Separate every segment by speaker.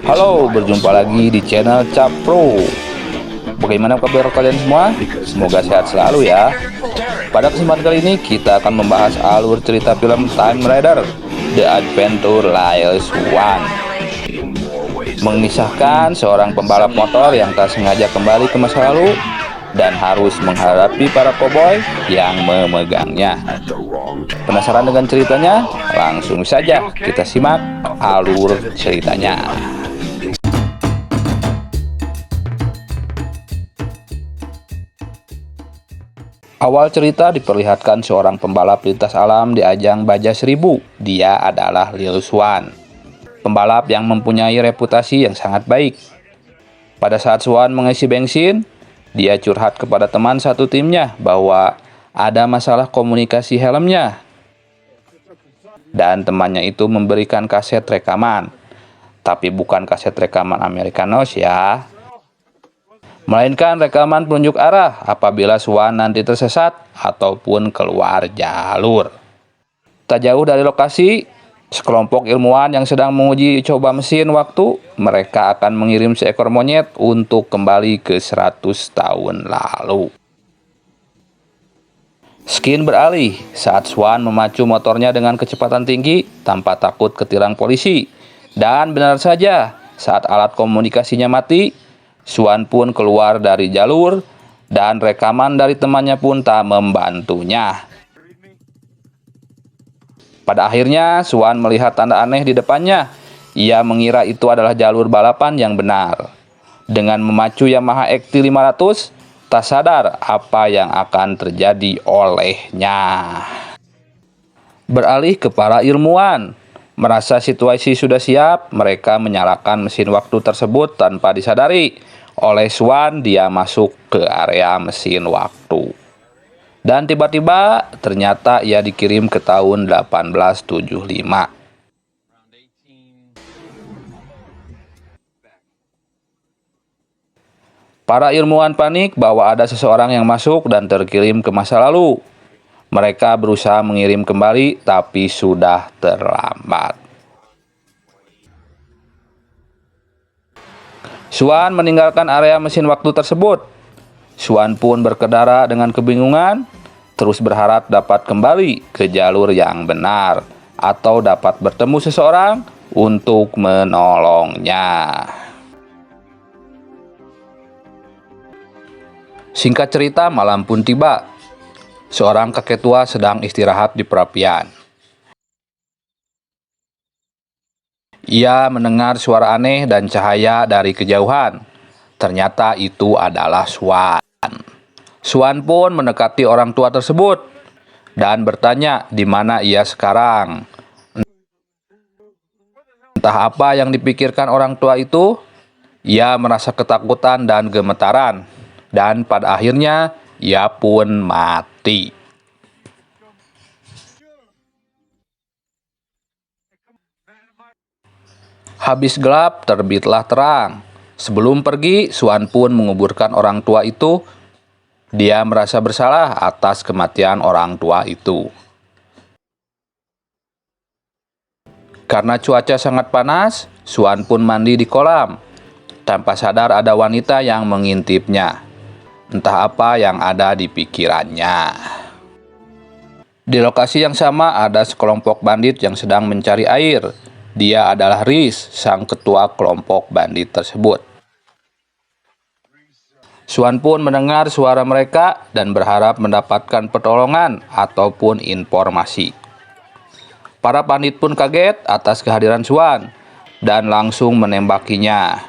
Speaker 1: Halo, berjumpa lagi di channel Capro. Bagaimana kabar kalian semua? Semoga sehat selalu ya. Pada kesempatan kali ini kita akan membahas alur cerita film Time Raider The Adventure Lyle Swan. Mengisahkan seorang pembalap motor yang tak sengaja kembali ke masa lalu dan harus menghadapi para koboi yang memegangnya. Penasaran dengan ceritanya? Langsung saja kita simak alur ceritanya. Awal cerita diperlihatkan seorang pembalap lintas alam di ajang Baja 1000. Dia adalah Lyle Swan, pembalap yang mempunyai reputasi yang sangat baik. Pada saat Swan mengisi bensin, dia curhat kepada teman satu timnya bahwa ada masalah komunikasi helmnya. Dan temannya itu memberikan kaset rekaman. Tapi bukan kaset rekaman Amerikanos ya, melainkan rekaman penunjuk arah apabila Swan nanti tersesat ataupun keluar jalur. Tak jauh dari lokasi, sekelompok ilmuwan yang sedang menguji coba mesin waktu, mereka akan mengirim seekor monyet untuk kembali ke 100 tahun lalu. Skin beralih saat Swan memacu motornya dengan kecepatan tinggi tanpa takut ketilang polisi. Dan benar saja, saat alat komunikasinya mati, Swan pun keluar dari jalur dan rekaman dari temannya pun tak membantunya. Pada akhirnya, Swan melihat tanda aneh di depannya. Ia mengira itu adalah jalur balapan yang benar. Dengan memacu Yamaha XT 500, tak sadar apa yang akan terjadi olehnya. Beralih ke para ilmuwan. Merasa situasi sudah siap, mereka menyalakan mesin waktu tersebut tanpa disadari. Oleh Swan, dia masuk ke area mesin waktu. Dan tiba-tiba ternyata ia dikirim ke tahun 1875. Para ilmuwan panik bahwa ada seseorang yang masuk dan terkirim ke masa lalu. Mereka berusaha mengirim kembali, tapi sudah terlambat. Swan meninggalkan area mesin waktu tersebut. Swan pun berkendara dengan kebingungan, terus berharap dapat kembali ke jalur yang benar, atau dapat bertemu seseorang untuk menolongnya. Singkat cerita, malam pun tiba. Seorang kakek tua sedang istirahat di perapian. Ia mendengar suara aneh dan cahaya dari kejauhan. Ternyata itu adalah Swan. Swan pun mendekati orang tua tersebut dan bertanya di mana ia sekarang. Entah apa yang dipikirkan orang tua itu, ia merasa ketakutan dan gemetaran. Dan pada akhirnya, ia pun mati. Habis gelap, terbitlah terang. Sebelum pergi, Swan pun menguburkan orang tua itu. Dia merasa bersalah atas kematian orang tua itu. Karena cuaca sangat panas, Swan pun mandi di kolam. Tanpa sadar ada wanita yang mengintipnya. Entah apa yang ada di pikirannya. Di lokasi yang sama ada sekelompok bandit yang sedang mencari air. Dia adalah Rhys, sang ketua kelompok bandit tersebut. Swan pun mendengar suara mereka dan berharap mendapatkan pertolongan ataupun informasi. Para bandit pun kaget atas kehadiran Swan dan langsung menembakinya.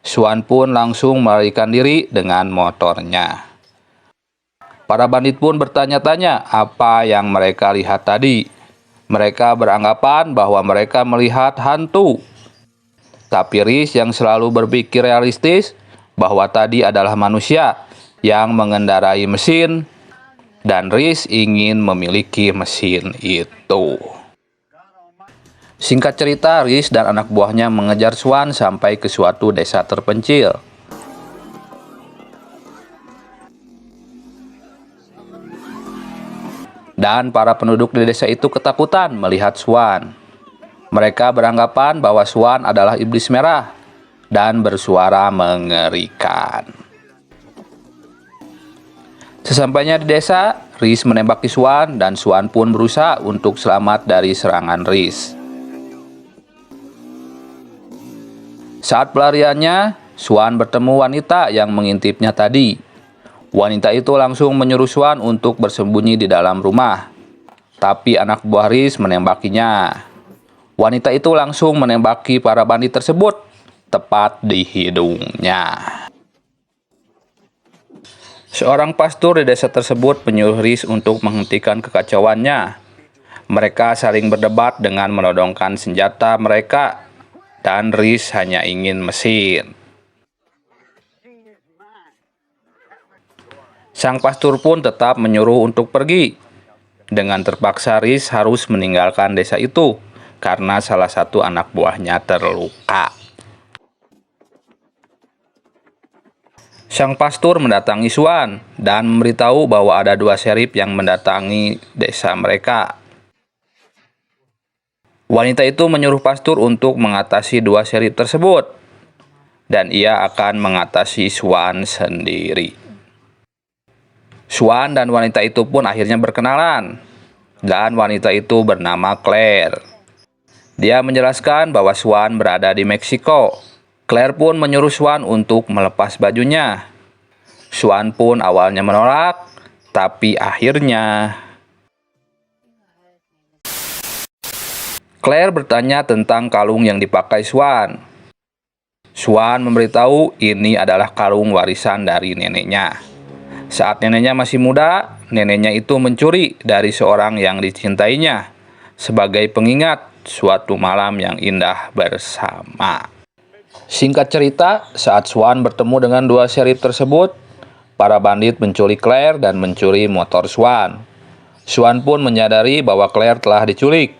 Speaker 1: Swan pun langsung melarikan diri dengan motornya. Para bandit pun bertanya-tanya apa yang mereka lihat tadi. Mereka beranggapan bahwa mereka melihat hantu. Tapi Rhys yang selalu berpikir realistis bahwa tadi adalah manusia yang mengendarai mesin dan Rhys ingin memiliki mesin itu. Singkat cerita, Rhys dan anak buahnya mengejar Swan sampai ke suatu desa terpencil. Dan para penduduk di desa itu ketakutan melihat Swan. Mereka beranggapan bahwa Swan adalah iblis merah dan bersuara mengerikan. Sesampainya di desa, Riz menembaki Swan dan Swan pun berusaha untuk selamat dari serangan Riz. Saat pelariannya, Swan bertemu wanita yang mengintipnya tadi. Wanita itu langsung menyuruh Swan untuk bersembunyi di dalam rumah. Tapi anak buah Riz menembakinya. Wanita itu langsung menembaki para bandit tersebut, tepat di hidungnya. Seorang pastor di desa tersebut menyuruh Riz untuk menghentikan kekacauannya. Mereka saling berdebat dengan menodongkan senjata mereka, dan Riz hanya ingin mesin. Sang pastor pun tetap menyuruh untuk pergi. Dengan terpaksa Riz harus meninggalkan desa itu karena salah satu anak buahnya terluka. Sang pastor mendatangi Swan dan memberitahu bahwa ada 2 serif yang mendatangi desa mereka. Wanita itu menyuruh pastor untuk mengatasi 2 serif tersebut, dan ia akan mengatasi Swan sendiri. Swan dan wanita itu pun akhirnya berkenalan, dan wanita itu bernama Claire. Dia menjelaskan bahwa Swan berada di Meksiko. Claire pun menyuruh Swan untuk melepas bajunya. Swan pun awalnya menolak, tapi akhirnya Claire bertanya tentang kalung yang dipakai Swan. Swan memberitahu ini adalah kalung warisan dari neneknya. Saat neneknya masih muda, neneknya itu mencuri dari seorang yang dicintainya sebagai pengingat suatu malam yang indah bersama. Singkat cerita, saat Swan bertemu dengan 2 serif tersebut, para bandit menculik Claire dan mencuri motor Swan. Swan pun menyadari bahwa Claire telah diculik.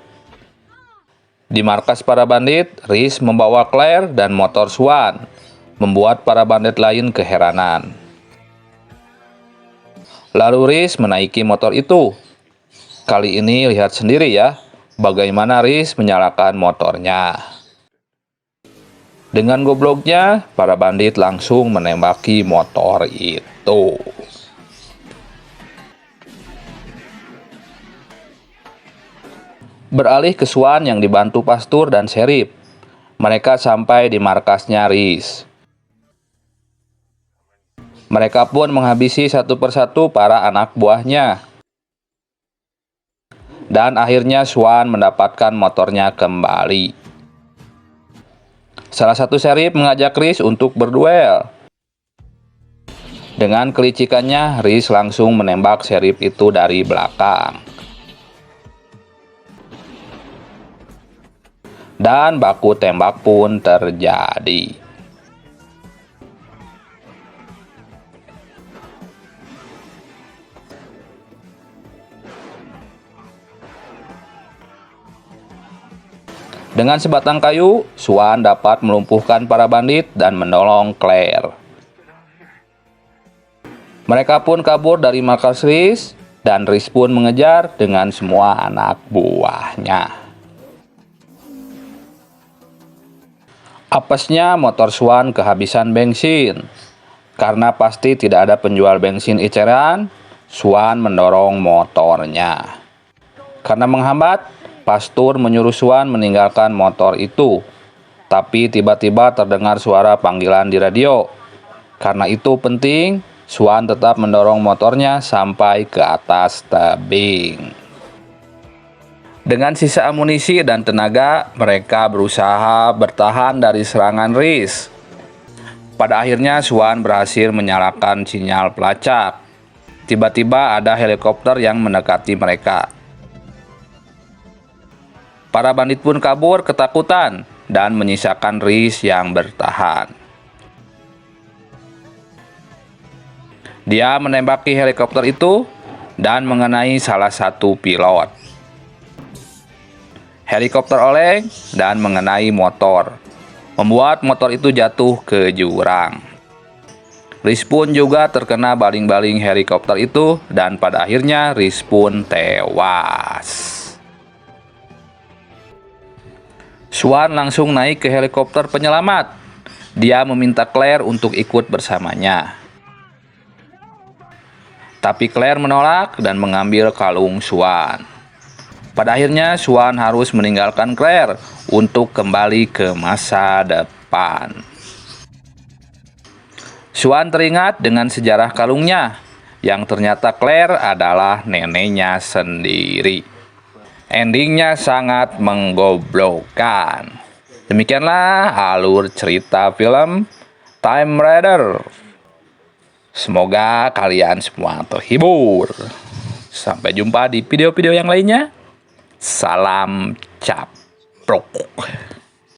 Speaker 1: Di markas para bandit, Riz membawa Claire dan motor Swan, membuat para bandit lain keheranan. Lalu Riz menaiki motor itu. Kali ini lihat sendiri ya, bagaimana Riz menyalakan motornya. Dengan gobloknya, para bandit langsung menembaki motor itu. Beralih ke Swan yang dibantu pastor dan serif. Mereka sampai di markasnya Riz. Mereka pun menghabisi satu persatu para anak buahnya. Dan akhirnya Swan mendapatkan motornya kembali. Salah satu serif mengajak Riz untuk berduel. Dengan kelicikannya, Riz langsung menembak serif itu dari belakang. Dan baku tembak pun terjadi. Dengan sebatang kayu, Swan dapat melumpuhkan para bandit dan menolong Claire. Mereka pun kabur dari markas Riz, dan Riz pun mengejar dengan semua anak buahnya. Apesnya motor Swan kehabisan bensin. Karena pasti tidak ada penjual bensin eceran, Swan mendorong motornya. Karena menghambat, pastor menyuruh Swan meninggalkan motor itu. Tapi tiba-tiba terdengar suara panggilan di radio. Karena itu penting, Swan tetap mendorong motornya sampai ke atas tebing. Dengan sisa amunisi dan tenaga, mereka berusaha bertahan dari serangan Riz. Pada akhirnya Swan berhasil menyalakan sinyal pelacak. Tiba-tiba ada helikopter yang mendekati mereka. Para bandit pun kabur ketakutan dan menyisakan Riz yang bertahan. Dia menembaki helikopter itu dan mengenai salah satu pilot. Helikopter oleng dan mengenai motor, membuat motor itu jatuh ke jurang. Riz pun juga terkena baling-baling helikopter itu dan pada akhirnya Riz pun tewas. Swan langsung naik ke helikopter penyelamat. Dia meminta Claire untuk ikut bersamanya. Tapi Claire menolak dan mengambil kalung Swan. Pada akhirnya Swan harus meninggalkan Claire untuk kembali ke masa depan. Swan teringat dengan sejarah kalungnya, yang ternyata Claire adalah neneknya sendiri. Endingnya sangat menggoblokkan. Demikianlah alur cerita film Time Raider. Semoga kalian semua terhibur. Sampai jumpa di video-video yang lainnya. Salam caprok.